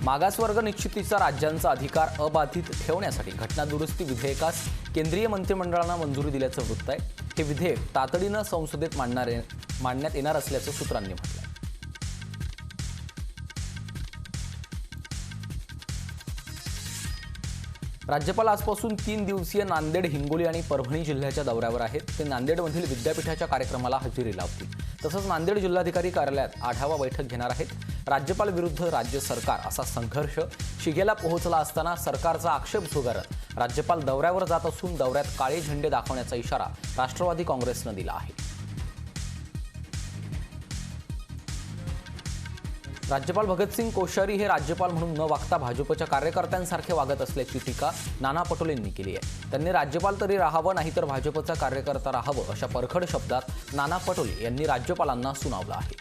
मागासवर्ग निश्चितीचा राज्यांचा अधिकार अबाधित ठेवण्यासाठी घटना दुरुस्ती विधेयकास केंद्रीय मंत्रिमंडळानं मंजुरी दिल्याचं वृत्त आहे. हे विधेयक तातडीनं संसदेत मांडण्यात येणार असल्याचं सूत्रांनी म्हटलं. राज्यपाल आजपासून 3 दिवसीय नांदेड, हिंगोली आणि परभणी जिल्ह्याच्या दौऱ्यावर आहेत. ते नांदेडमधील विद्यापीठाच्या कार्यक्रमाला हजेरी लावतील. तसंच नांदेड जिल्हाधिकारी कार्यालयात आढावा बैठक घेणार आहेत. राज्यपाल विरुद्ध राज्य सरकार असा संघर्ष शिगेला पोहोचला असताना सरकारचा आक्षेप झुगारत राज्यपाल दौऱ्यावर जात असून दौऱ्यात काळे झेंडे दाखवण्याचा इशारा राष्ट्रवादी काँग्रेसनं दिला आहे. राज्यपाल भगतसिंग कोश्यारी हे राज्यपाल म्हणून न वागता भाजपच्या कार्यकर्त्यांसारखे वागत असल्याची टीका नाना पटोलेंनी केली आहे. त्यांनी राज्यपाल तरी राहावं, नाहीतर भाजपचा कार्यकर्ता राहावं अशा परखड शब्दात नाना पटोले यांनी राज्यपालांना सुनावलं आहे.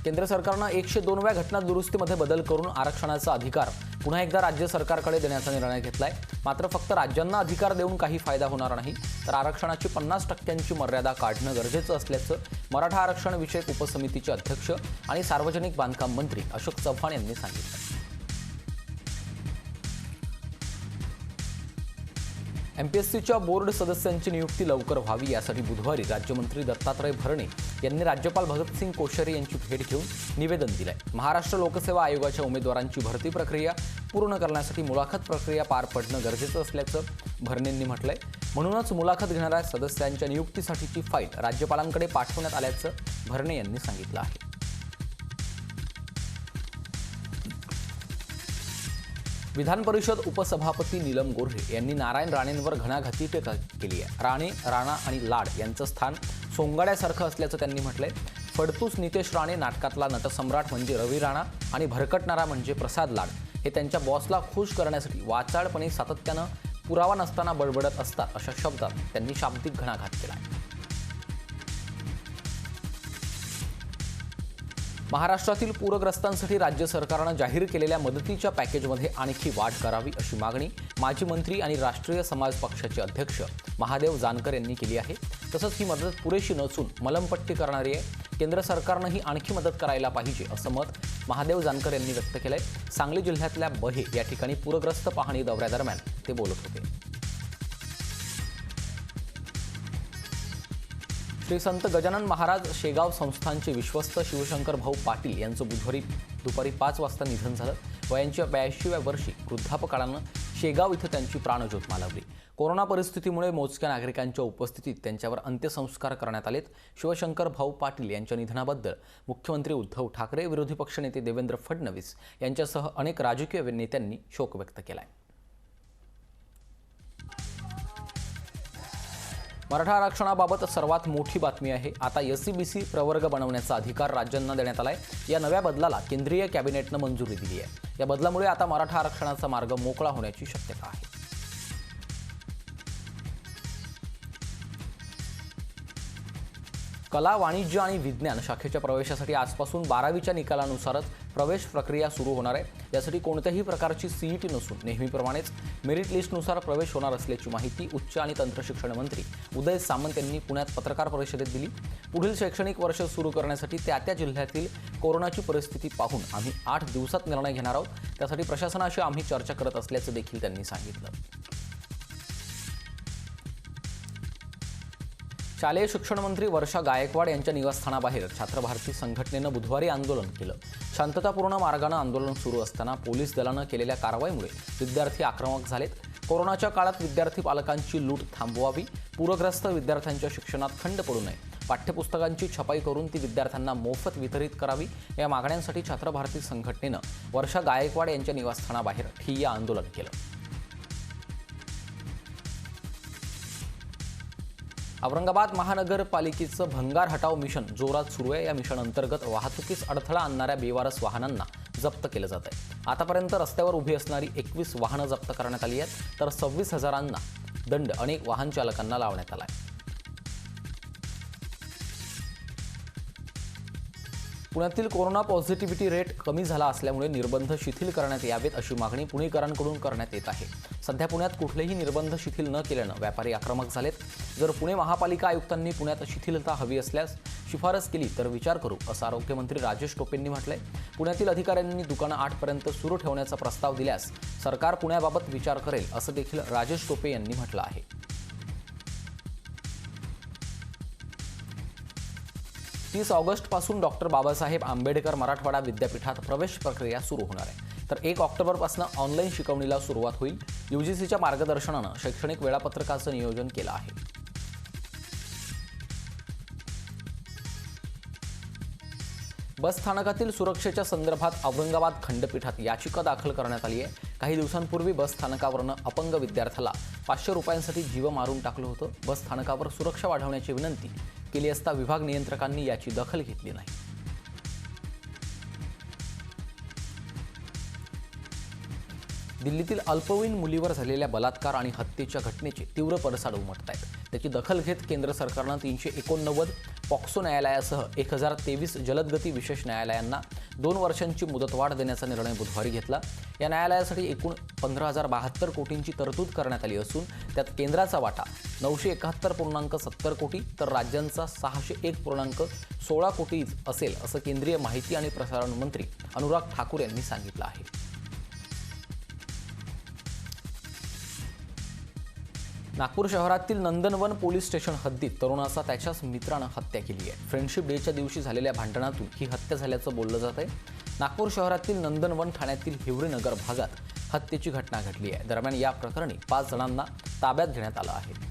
केंद्र सरकारनं 102व्या घटना दुरुस्तीमध्ये बदल करून आरक्षणाचा अधिकार पुन्हा एकदा राज्य सरकारकडे देण्याचा निर्णय घेतलाय. मात्र फक्त राज्यांना अधिकार देऊन काही फायदा होणार नाही, तर आरक्षणाची 50% मर्यादा काढणं गरजेचं असल्याचं मराठा आरक्षण विषयक उपसमितीचे अध्यक्ष आणि सार्वजनिक बांधकाम मंत्री अशोक चव्हाण यांनी सांगितलं. एमपीएससीच्या बोर्ड सदस्यांची नियुक्ती लवकर व्हावी यासाठी बुधवारी राज्यमंत्री दत्तात्रय भरणे यांनी राज्यपाल भगतसिंग कोश्यारी यांची भेट घेऊन निवेदन दिलंय. महाराष्ट्र लोकसेवा आयोगाच्या उमेदवारांची भरती प्रक्रिया पूर्ण करण्यासाठी मुलाखत प्रक्रिया पार पडणं गरजेचं असल्याचं भरणेंनी म्हटलंय. म्हणूनच मुलाखत घेणाऱ्या सदस्यांच्या नियुक्तीसाठीची फाईल राज्यपालांकडे पाठवण्यात आल्याचं भरणे यांनी सांगितलं आहे. विधान परिषद उपसभापती नीलम गोऱ्हे यांनी नारायण राणेंवर घणाघाती टीका केली आहे. राणे, राणा आणि लाड यांचं स्थान सोंगाड्यासारखं असल्याचं त्यांनी म्हटलंय. फडतूस नितेश राणे नाटकातला नटसम्राट म्हणजे रवी राणा आणि भरकटणारा म्हणजे प्रसाद लाड हे त्यांच्या बॉसला खुश करण्यासाठी वाचाळपणे सातत्यानं पुरावा नसताना बडबडत असतात अशा शब्दात त्यांनी शाब्दिक घणाघात केला. महाराष्ट्रातील पूरग्रस्तांसाठी राज्य सरकारनं जाहीर केलेल्या मदतीच्या पॅकेजमध्ये आणखी वाढ करावी अशी मागणी माजी मंत्री आणि राष्ट्रीय समाज पक्षाचे अध्यक्ष महादेव जानकर यांनी केली आहे. तसंच ही मदत पुरेशी नसून मलमपट्टी करणारी आहे. केंद्र सरकारनंही आणखी मदत करायला पाहिजे असं मत महादेव जानकर यांनी व्यक्त केलंय. सांगली जिल्ह्यातल्या बहे या ठिकाणी पूरग्रस्त पाहणी दौऱ्यादरम्यान ते बोलत होते. श्री संत गजानन महाराज शेगाव संस्थानचे विश्वस्त शिवशंकर भाऊ पाटील यांचं बुधवारी दुपारी 5 वाजता निधन झालं. वयांच्या 82व्या वर्षी वृद्धापकाळानं शेगाव इथं त्यांची प्राणज्योत मालवली. कोरोना परिस्थितीमुळे मोजक्या नागरिकांच्या उपस्थितीत त्यांच्यावर अंत्यसंस्कार करण्यात आलेत. शिवशंकर भाऊ पाटील यांच्या निधनाबद्दल मुख्यमंत्री उद्धव ठाकरे, विरोधी पक्षनेते देवेंद्र फडणवीस यांच्यासह अनेक राजकीय नेत्यांनी शोक व्यक्त केलाय. मराठा आरक्षणाबाबत सर्वात मोठी बातमी आहे. आता एससीबीसी प्रवर्ग बनवण्याचा अधिकार राज्यांना देण्यात आलाय. या नव्या बदलाला केंद्रीय कॅबिनेटनं मंजुरी दिली आहे. या बदलामुळे आता मराठा आरक्षणाचा मार्ग मोकळा होण्याची शक्यता आहे. कला, वाणिज्य आणि विज्ञान शाखेच्या प्रवेशासाठी आजपासून 12वीच्या निकालानुसारच प्रवेश प्रक्रिया सुरू होणार आहे. यासाठी कोणत्याही प्रकारची सीईटी नसून नेहमीप्रमाणेच मेरिट लिस्टनुसार प्रवेश होणार असल्याची माहिती उच्च आणि तंत्रशिक्षण मंत्री उदय सामंत यांनी पुण्यात पत्रकार परिषदेत दिली. पुढील शैक्षणिक वर्ष सुरू करण्यासाठी त्या जिल्ह्यातील कोरोनाची परिस्थिती पाहून आम्ही 8 दिवसात निर्णय घेणार आहोत. त्यासाठी प्रशासनाशी आम्ही चर्चा करत असल्याचं देखील त्यांनी सांगितलं. शालेय शिक्षण मंत्री वर्षा गायकवाड यांच्या निवासस्थानाबाहेर छात्रभारती संघटनेनं बुधवारी आंदोलन केलं. शांततापूर्ण मार्गानं आंदोलन सुरू असताना पोलीस दलानं केलेल्या कारवाईमुळे विद्यार्थी आक्रमक झालेत. कोरोनाच्या काळात विद्यार्थी पालकांची लूट थांबवावी, पूरग्रस्त विद्यार्थ्यांच्या शिक्षणात खंड पडू नये, पाठ्यपुस्तकांची छपाई करून ती विद्यार्थ्यांना मोफत वितरित करावी या मागण्यांसाठी छात्रभारती संघटनेनं वर्षा गायकवाड यांच्या निवासस्थानाबाहेर ठिय्या आंदोलन केलं. औरंगाबाद महानगरपालिकेचं भंगार हटाव मिशन जोरात सुरू आहे. या मिशन अंतर्गत वाहतुकीस अडथळा आणणाऱ्या बेवारस वाहनांना जप्त केलं जात आहे. आतापर्यंत रस्त्यावर उभी असणारी 21 वाहनं जप्त करण्यात आली आहेत, तर 26,000 दंड अनेक वाहन चालकांना लावण्यात आला आहे. पुण्यातील कोरोना पॉझिटिव्हिटी रेट कमी झाला असल्यामुळे निर्बंध शिथिल करण्यात यावेत अशी मागणी पुणेकरांकडून करण्यात येत आहे. सध्या पुण्यात कुठलेही निर्बंध शिथिल न केल्यानं व्यापारी आक्रमक झालेत. जर पुणे महापालिका आयुक्तांनी पुण्यात शिथिलता हवी असल्यास शिफारस केली तर विचार करू, असं आरोग्यमंत्री राजेश टोपेंनी म्हटलंय. पुण्यातील अधिकाऱ्यांनी दुकानं 8 पर्यंत सुरू ठेवण्याचा प्रस्ताव दिल्यास सरकार पुण्याबाबत विचार करेल, असं देखील राजेश टोपे यांनी म्हटलं आहे. 30 ऑगस्टपासून डॉक्टर बाबासाहेब आंबेडकर मराठवाडा विद्यापीठात प्रवेश प्रक्रिया सुरू होणार आहे. तर 1 ऑक्टोबरपासून ऑनलाईन शिकवणीला सुरुवात होईल. UGCच्या मार्गदर्शनानं शैक्षणिक वेळापत्रकाचं नियोजन केलं आहे. बस स्थानकातील सुरक्षेच्या संदर्भात औरंगाबाद खंडपीठात याचिका दाखल करण्यात आली आहे. काही दिवसांपूर्वी बस स्थानकावरनं अपंग विद्यार्थ्याला 500 रुपयांसाठी जीव मारून टाकलं होतं. बस स्थानकावर सुरक्षा वाढवण्याची विनंती केली असता विभाग नियंत्रकांनी याची दखल घेतली नाही. दिल्लीतील अल्पवयीन मुलीवर झालेल्या बलात्कार आणि हत्येच्या घटनेचे तीव्र पडसाद उमटत आहेत. त्याची दखल घेत केंद्र सरकारनं 389 पॉक्सो न्यायालयासह 1023 जलदगती विशेष न्यायालयांना 2 वर्षांची मुदतवाढ देण्याचा निर्णय बुधवारी घेतला. या न्यायालयासाठी एकूण 15,072 कोटींची तरतूद करण्यात आली असून त्यात केंद्राचा वाटा 971.70 कोटी तर राज्यांचा 601.16 कोटी असेल, असं केंद्रीय माहिती आणि प्रसारण मंत्री अनुराग ठाकूर यांनी सांगितलं आहे. नागपूर शहरातील नंदनवन पोलीस स्टेशन हद्दीत तरुणाचा त्याच्याच मित्रानं हत्या केली आहे. फ्रेंडशिप डेच्या दिवशी झालेल्या भांडणातून ही हत्या झाल्याचं बोललं जात आहे. नागपूर शहरातील नंदनवन ठाण्यातील हिवरेनगर भागात हत्येची घटना घडली आहे. दरम्यान या प्रकरणी 5 जणांना ताब्यात घेण्यात आलं आहे.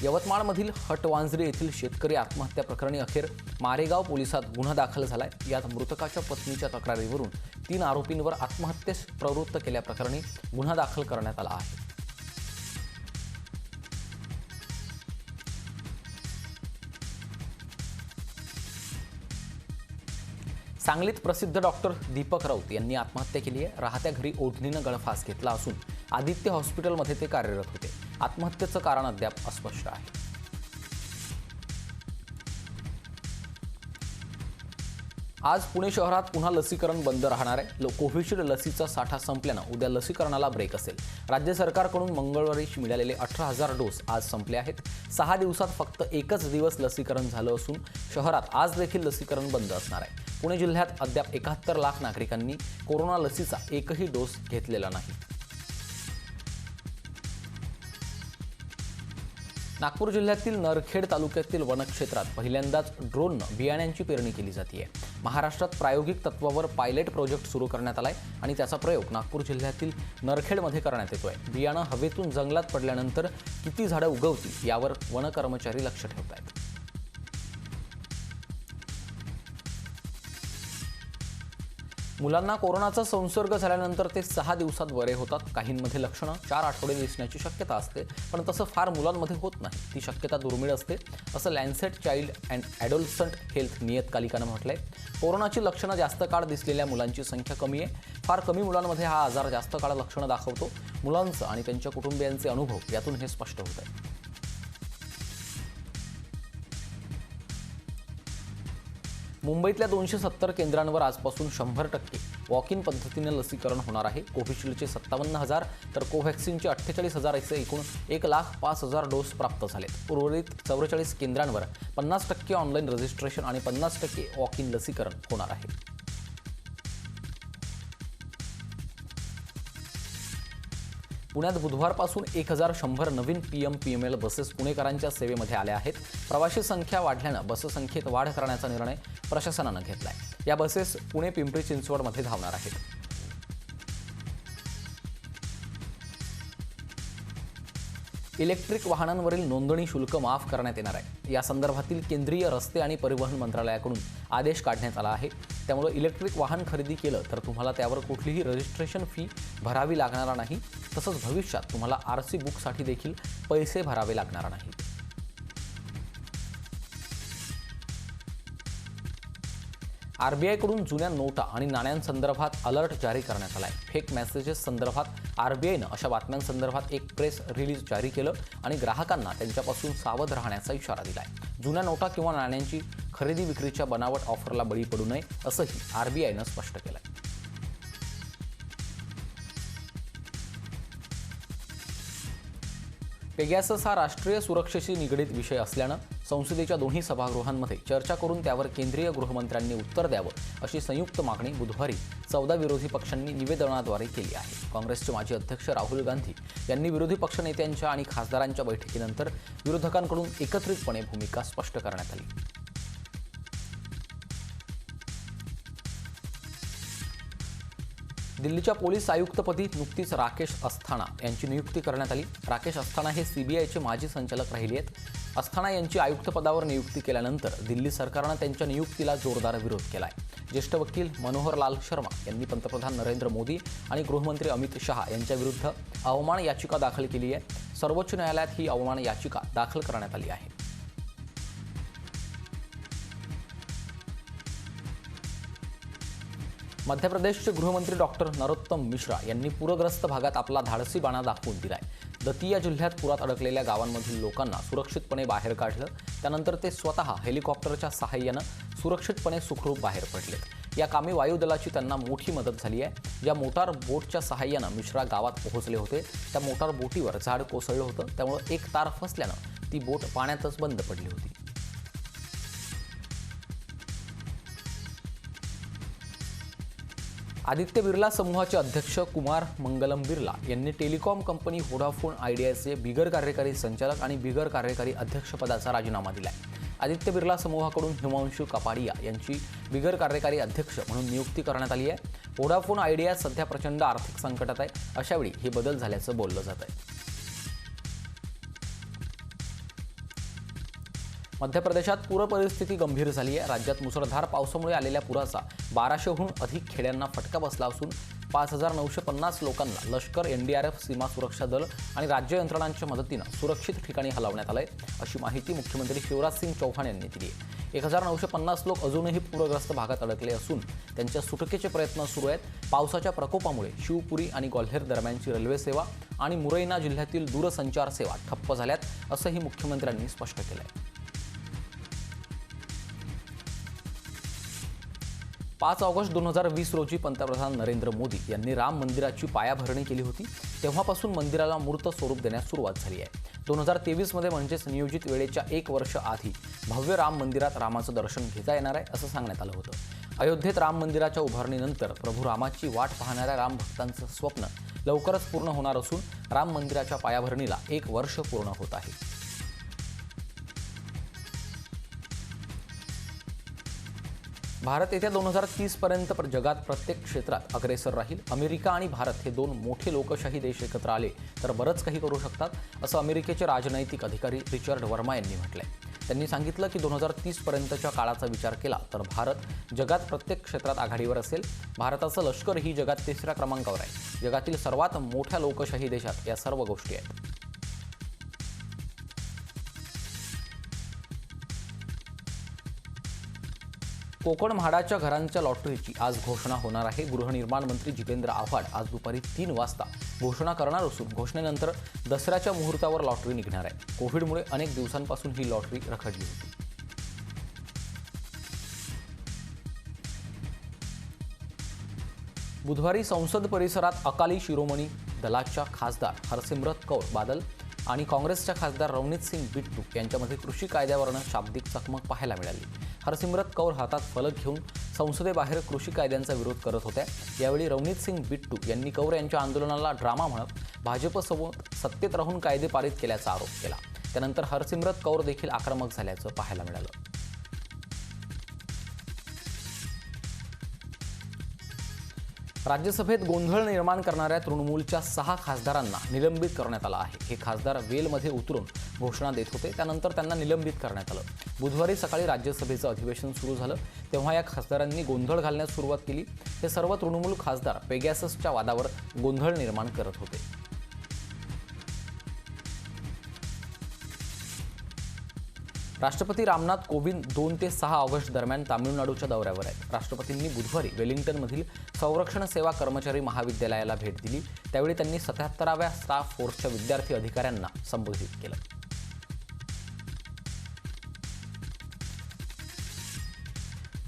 यवतमाळमधील हटवांजरी येथील शेतकरी आत्महत्या प्रकरणी अखेर मारेगाव पोलिसात गुन्हा दाखल झालाय. यात मृतकाच्या पत्नीच्या तक्रारीवरून 3 आरोपींवर आत्महत्येस प्रवृत्त केल्याप्रकरणी गुन्हा दाखल करण्यात आला आहे. सांगलीत प्रसिद्ध डॉक्टर दीपक राऊत यांनी आत्महत्या केली आहे. राहत्या घरी ओढणीनं गळफास घेतला असून आदित्य हॉस्पिटलमध्ये ते कार्यरत होते. आत्महत्येचं कारण अद्याप अस्पष्ट आहे. आज पुणे शहरात पुन्हा लसीकरण बंद राहणार आहे. कोविशिल्ड लसीचा साठा संपल्यानं उद्या लसीकरणाला ब्रेक असेल. राज्य सरकारकडून मंगळवारी मिळालेले 18,000 डोस आज संपले आहेत. 6 दिवसात फक्त एकच दिवस लसीकरण झालं असून शहरात आज देखील लसीकरण बंद असणार आहे. पुणे जिल्ह्यात अद्याप 71 लाख नागरिकांनी कोरोना लसीचा एकही डोस घेतलेला नाही. नागपूर जिल्ह्यातील नरखेड तालुक्यातील वनक्षेत्रात पहिल्यांदाच ड्रोननं बियाण्यांची पेरणी केली जाते. महाराष्ट्रात प्रायोगिक तत्वावर पायलट प्रोजेक्ट सुरू करण्यात आलाय आणि त्याचा प्रयोग नागपूर जिल्ह्यातील नरखेडमध्ये करण्यात येतोय. बियाणं हवेतून जंगलात पडल्यानंतर किती झाडं उगवतील यावर वन कर्मचारी लक्ष ठेवत आहेत. मुलांना कोरोनाचा संसर्ग झाल्यानंतर ते 6 दिवसात बरे होतात. काहींमध्ये लक्षणं 4 आठवडे दिसण्याची शक्यता असते, पण तसं फार मुलांमध्ये होत नाही. ती शक्यता दुर्मिळ असते, असं लॅन्सेट चाइल्ड अँड ॲडोलसंट हेल्थ नियतकालिकानं म्हटलंय. कोरोनाची लक्षणं जास्त काळ दिसलेल्या मुलांची संख्या कमी आहे. फार कमी मुलांमध्ये हा आजार जास्त काळ लक्षणं दाखवतो. मुलांचं आणि त्यांच्या कुटुंबियांचे अनुभव यातून हे स्पष्ट होत आहे. मुंबईतल्या 270 केंद्रांवर आजपासून 100% वॉक इन पद्धतीने लसीकरण होणार आहे. कोविशिल्डचे 57,000 तर कोव्हॅक्सिनचे 48,000 असे एकूण 1,05,000 डोस प्राप्त झालेत. उर्वरित 44 केंद्रांवर 50% ऑनलाईन रजिस्ट्रेशन आणि 50% वॉक इन लसीकरण होणार आहे. पुण्यात बुधवारपासून 1,100 नवीन PM-PML बसेस पुणेकरांच्या सेवेमध्ये आल्या आहेत. प्रवासी संख्या वाढल्यानं बससंख्येत वाढ करण्याचा निर्णय प्रशासनानं घेतलाय. या बसेस पुणे पिंपरी चिंचवडमध्ये धावणार आहेत. इलेक्ट्रिक वाहनांवरील नोंदणी शुल्क माफ करण्यात येणार आहे. या संदर्भातील केंद्रीय रस्ते आणि परिवहन मंत्रालयाकडून आदेश काढण्यात आला आहे. त्यामुळे इलेक्ट्रिक वाहन खरेदी केलं तर तुम्हाला त्यावर कुठलीही रजिस्ट्रेशन फी भरावी लागणार नाही. तसंच भविष्यात तुम्हाला RC बुकसाठी देखील पैसे भरावे लागणार नाहीत. RBIकडून जुन्या नोटा आणि नाण्यांसंदर्भात अलर्ट जारी करण्यात आलाय. फेक मेसेजेस संदर्भात RBIनं अशा बातम्यांसंदर्भात एक प्रेस रिलीज जारी केलं आणि ग्राहकांना त्यांच्यापासून सावध राहण्याचा इशारा दिलाय. जुन्या नोटा किंवा नाण्यांची खरेदी विक्रीच्या बनावट ऑफरला बळी पडू नये असंही RBIनं स्पष्ट केलंय. पेगॅसस हा राष्ट्रीय सुरक्षेशी निगडीत विषय असल्यानं संसदेच्या दोन्ही सभागृहांमध्ये चर्चा करून त्यावर केंद्रीय गृहमंत्र्यांनी उत्तर द्यावं अशी संयुक्त मागणी बुधवारी 14 विरोधी पक्षांनी निवेदनाद्वारे केली आहे। काँग्रेसचे माजी अध्यक्ष राहुल गांधी यांनी विरोधी पक्षनेत्यांच्या आणि खासदारांच्या बैठकीनंतर विरोधकांकडून एकत्रितपणे भूमिका स्पष्ट करण्यात आली। दिल्लीच्या पोलीस आयुक्तपदी नुकतीच राकेश अस्थाना यांची नियुक्ती करण्यात आली। राकेश अस्थाना हे सीबीआयचे माजी संचालक राहिले आहेत। अस्थाना यांची आयुक्तपदावर नियुक्ती केल्यानंतर दिल्ली सरकारनं त्यांच्या नियुक्तीला जोरदार विरोध केलाय। ज्येष्ठ वकील मनोहर लाल शर्मा यांनी पंतप्रधान नरेंद्र मोदी आणि गृहमंत्री अमित शहा यांच्या विरुद्ध अवमान याचिका दाखल केली आहे। सर्वोच्च न्यायालयात ही अवमान याचिका दाखल करण्यात आली आहे। मध्य प्रदेशचे गृहमंत्री डॉक्टर नरोत्तम मिश्रा यांनी पूरग्रस्त भागात आपला धाडसी बाणा दाखवून दिलाय। दतिया जिल्ह्यात पुरात अडकलेल्या गावांमधील लोकांना सुरक्षितपणे बाहेर काढलं, त्यानंतर ते स्वतः हेलिकॉप्टरच्या सहाय्यानं सुरक्षितपणे सुखरूप बाहेर पडलेत। या कामी वायुदलाची त्यांना मोठी मदत झाली आहे। ज्या मोटार बोटच्या सहाय्यानं मिश्रा गावात पोहोचले होते त्या मोटार बोटीवर झाड कोसळलं होतं, त्यामुळे एक तार फसल्यानं ती बोट पाण्यातच बंद पडली होती। आदित्य बिर्ला समूहाचे अध्यक्ष कुमार मंगलम बिर्ला यांनी टेलिकॉम कंपनी व्होडाफोन आयडियाचे बिगर कार्यकारी संचालक आणि बिगर कार्यकारी अध्यक्षपदाचा राजीनामा दिलाय। आदित्य बिर्ला समूहाकडून हिमांशु कपाडिया यांची बिगर कार्यकारी अध्यक्ष म्हणून नियुक्ती करण्यात आली आहे। व्होडाफोन आयडिया सध्या प्रचंड आर्थिक संकटात आहे, अशावेळी हे बदल झाल्याचं बोललं जात आहे। मध्य प्रदेशात पूर परिस्थिती गंभीर झाली आहे। राज्यात मुसळधार पावसामुळे आलेल्या पुराचा 1200हून अधिक खेड्यांना फटका बसला असून 5950 लोकांना लष्कर, एनडीआरएफ, सीमा सुरक्षा दल आणि राज्य यंत्रणांच्या मदतीनं सुरक्षित ठिकाणी हलवण्यात आलंय, अशी माहिती मुख्यमंत्री शिवराज सिंग चौहान यांनी दिली आहे। 1950 लोक अजूनही पूरग्रस्त भागात अडकले असून त्यांच्या सुटकेचे प्रयत्न सुरू आहेत। पावसाच्या प्रकोपामुळे शिवपुरी आणि ग्वाल्हेर दरम्यानची रेल्वे सेवा आणि मुरैना जिल्ह्यातील दूरसंचार सेवा ठप्प झाल्यात, असंही मुख्यमंत्र्यांनी स्पष्ट केलंय। 5 ऑगस्ट 2020 रोजी पंतप्रधान नरेंद्र मोदी यांनी राम मंदिराची पायाभरणी केली होती। तेव्हापासून मंदिराला मूर्त स्वरूप देण्यास सुरुवात झाली आहे। 2023 मध्ये म्हणजेच नियोजित वेळेच्या 1 वर्ष आधी भव्य राम मंदिरात रामाचं दर्शन घेता येणार आहे, असं सांगण्यात आलं होतं। अयोध्येत राम मंदिराच्या उभारणीनंतर प्रभू रामाची वाट पाहणाऱ्या राम भक्तांचं स्वप्न लवकरच पूर्ण होणार असून राम मंदिराच्या पायाभरणीला 1 वर्ष पूर्ण होत आहे। भारत येत्या 2030 पर्यंत जगात प्रत्येक क्षेत्रात अग्रेसर राहील। अमेरिका आणि भारत हे 2 मोठे लोकशाही देश एकत्र आले तर बरंच काही करू शकतात, असं अमेरिकेचे राजनैतिक अधिकारी रिचर्ड वर्मा यांनी म्हटलंय। त्यांनी सांगितलं की 2030 पर्यंतच्या काळाचा विचार केला तर भारत जगात प्रत्येक क्षेत्रात आघाडीवर असेल। भारताचं लष्कर ही जगात 3ऱ्या क्रमांकावर आहे। जगातील सर्वात मोठ्या लोकशाही देशात या सर्व गोष्टी आहेत। कोकण म्हाडाच्या घरांच्या लॉटरीची आज घोषणा होणार आहे। गृहनिर्माण मंत्री जितेंद्र आव्हाड आज दुपारी 3 वाजता घोषणा करणार असून घोषणेनंतर दसऱ्याच्या मुहूर्तावर लॉटरी निघणार आहे। कोविडमुळे अनेक दिवसांपासून ही लॉटरी रखडली होती। बुधवारी संसद परिसरात अकाली शिरोमणी दलाच्या खासदार हरसिमरत कौर बादल आणि काँग्रेसच्या खासदार रवनीत सिंग बिट्टू यांच्यामध्ये कृषी कायद्यावरनं शाब्दिक चकमक पाहायला मिळाली। हरसिमरत कौर हातात फलक घेऊन संसदेबाहेर कृषी कायद्यांचा विरोध करत होत्या। यावेळी रवनीत सिंग बिट्टू यांनी कौर यांच्या आंदोलनाला ड्रामा म्हणत भाजपसोबत सत्तेत राहून कायदे पारित केल्याचा आरोप केला। त्यानंतर हरसिमरत कौर देखील आक्रमक झाल्याचं पाहायला मिळालं। राज्यसभेत गोंधळ निर्माण करणाऱ्या तृणमूलच्या 6 खासदारांना निलंबित करण्यात आलं आहे। हे खासदार वेलमध्ये उतरून घोषणा देत होते, त्यानंतर त्यांना निलंबित करण्यात आलं। बुधवारी सकाळी राज्यसभेचं अधिवेशन सुरू झालं तेव्हा या खासदारांनी गोंधळ घालण्यास सुरुवात केली। हे सर्व तृणमूल खासदार पेगॅससच्या वादावर गोंधळ निर्माण करत होते। राष्ट्रपती रामनाथ कोविंद 2 ते 6 ऑगस्ट दरम्यान तामिळनाडूच्या दौऱ्यावर आहेत। राष्ट्रपतींनी बुधवारी वेलिंग्टनमधील संरक्षण सेवा कर्मचारी महाविद्यालयाला भेट दिली। त्यावेळी त्यांनी 77व्या स्टाफ फोर्सच्या विद्यार्थी अधिकाऱ्यांना संबोधित केलं।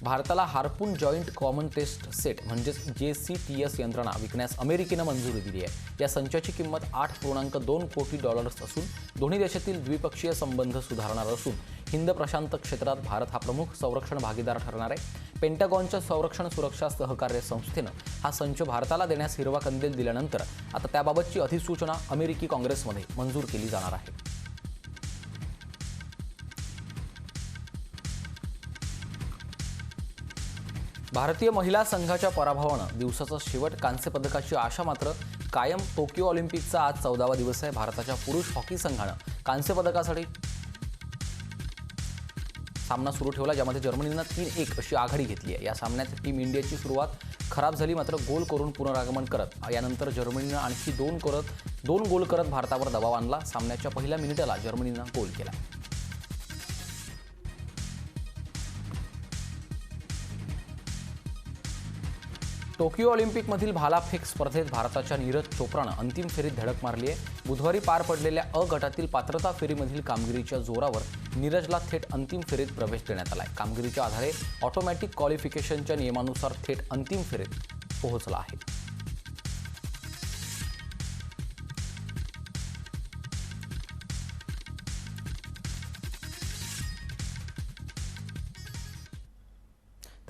भारताला harpoon joint common test set म्हणजेच JCTS यंत्रणा विकण्यास अमेरिकेनं मंजुरी दिली आहे. या संचाची किंमत $8.2 कोटी असून दोन्ही देशातील द्विपक्षीय संबंध सुधारणार असून हिंद प्रशांत क्षेत्रात भारत हा प्रमुख संरक्षण भागीदार ठरणार आहे. पेंटागॉनच्या संरक्षण सुरक्षा सहकार्य संस्थेनं हा संच भारताला देण्यास हिरवा कंदील दिल्यानंतर आता त्याबाबतची अधिसूचना अमेरिकी काँग्रेसमध्ये मंजूर केली जाणार आहे. भारतीय महिला संघाच्या पराभवानं दिवसाचा शेवट. कांस्य पदकाची आशा मात्र कायम. टोकियो ऑलिम्पिकचा आज 14वा दिवस आहे. भारताच्या पुरुष हॉकी संघानं कांस्य पदकासाठी सामना सुरू ठेवला, ज्यामध्ये जर्मनीनं 3-1 अशी आघाडी घेतली आहे. या सामन्यात टीम इंडियाची सुरुवात खराब झाली, मात्र गोल करून पुनरागमन करत यानंतर जर्मनीनं आणखी दोन गोल करत भारतावर दबाव आणला. सामन्याच्या पहिल्या मिनिटाला जर्मनीनं गोल केला. टोकियो ऑलिम्पिकमधील भालाफेक स्पर्धेत भारताच्या नीरज चोप्रानं अंतिम फेरीत धडक मारली आहे. बुधवारी पार पडलेल्या अ गटातील पात्रता फेरीमधील कामगिरीच्या जोरावर नीरजला थेट अंतिम फेरीत प्रवेश देण्यात आला आहे. कामगिरीच्या आधारे ऑटोमॅटिक क्वालिफिकेशनच्या नियमानुसार थेट अंतिम फेरीत पोहोचला आहे.